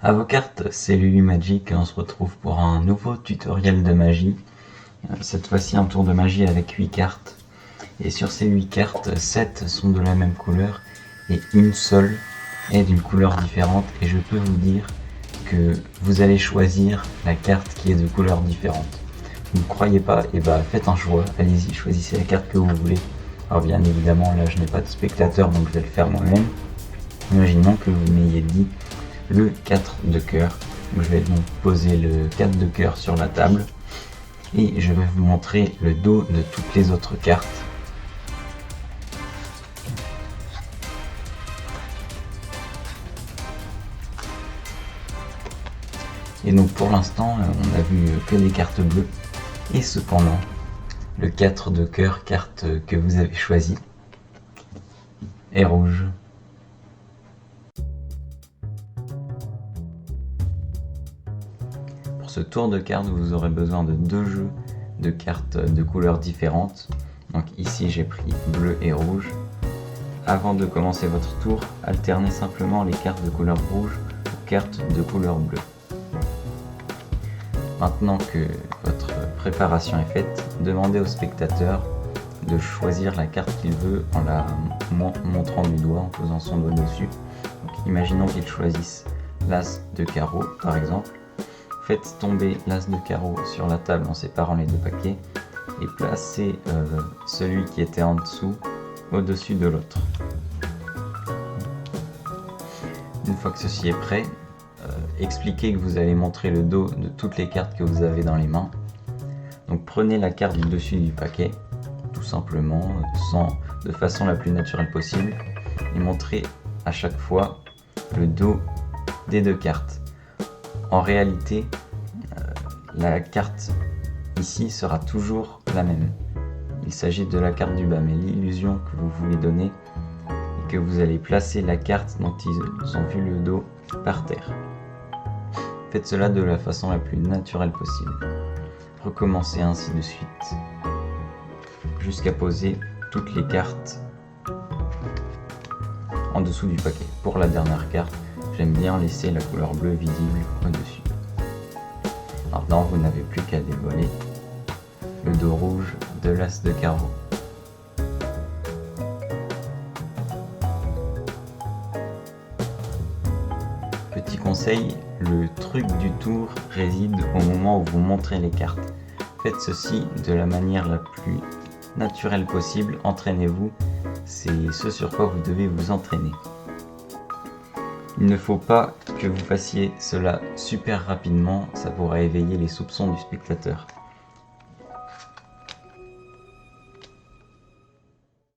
À vos cartes, c'est Lulu Magic et on se retrouve pour un nouveau tutoriel de magie. Cette fois-ci un tour de magie avec 8 cartes. Et sur ces 8 cartes, 7 sont de la même couleur et une seule est d'une couleur différente. Et je peux vous dire que vous allez choisir la carte qui est de couleur différente. Vous ne croyez pas, et bah faites un choix, allez-y, choisissez la carte que vous voulez. Alors bien évidemment là je n'ai pas de spectateur donc je vais le faire moi-même. Imaginons que vous m'ayez dit le 4 de cœur. Je vais donc poser le 4 de cœur sur la table et je vais vous montrer le dos de toutes les autres cartes. Et donc pour l'instant on a vu que des cartes bleues et cependant le 4 de cœur, carte que vous avez choisie, est rouge. Pour ce tour de cartes, vous aurez besoin de 2 jeux de cartes de couleurs différentes. Donc ici j'ai pris bleu et rouge. Avant de commencer votre tour, alternez simplement les cartes de couleur rouge aux cartes de couleur bleue. Maintenant que votre préparation est faite, demandez au spectateur de choisir la carte qu'il veut en la montrant du doigt, en posant son doigt dessus. Donc, imaginons qu'il choisisse l'as de carreau par exemple. Faites tomber l'as de carreau sur la table en séparant les deux paquets et placez celui qui était en dessous au-dessus de l'autre. Une fois que ceci est prêt, expliquez que vous allez montrer le dos de toutes les cartes que vous avez dans les mains. Donc prenez la carte du dessus du paquet, tout simplement, de façon la plus naturelle possible, et montrez à chaque fois le dos des deux cartes. En réalité, la carte ici sera toujours la même. Il s'agit de la carte du bas, mais l'illusion que vous voulez donner est que vous allez placer la carte dont ils ont vu le dos par terre. Faites cela de la façon la plus naturelle possible. Recommencez ainsi de suite, jusqu'à poser toutes les cartes en dessous du paquet. Pour la dernière carte, j'aime bien laisser la couleur bleue visible au-dessus. Maintenant, vous n'avez plus qu'à dévoiler le dos rouge de l'as de carreau. Petit conseil, le truc du tour réside au moment où vous montrez les cartes. Faites ceci de la manière la plus naturelle possible, entraînez-vous, c'est ce sur quoi vous devez vous entraîner. Il ne faut pas que vous fassiez cela super rapidement, ça pourra éveiller les soupçons du spectateur.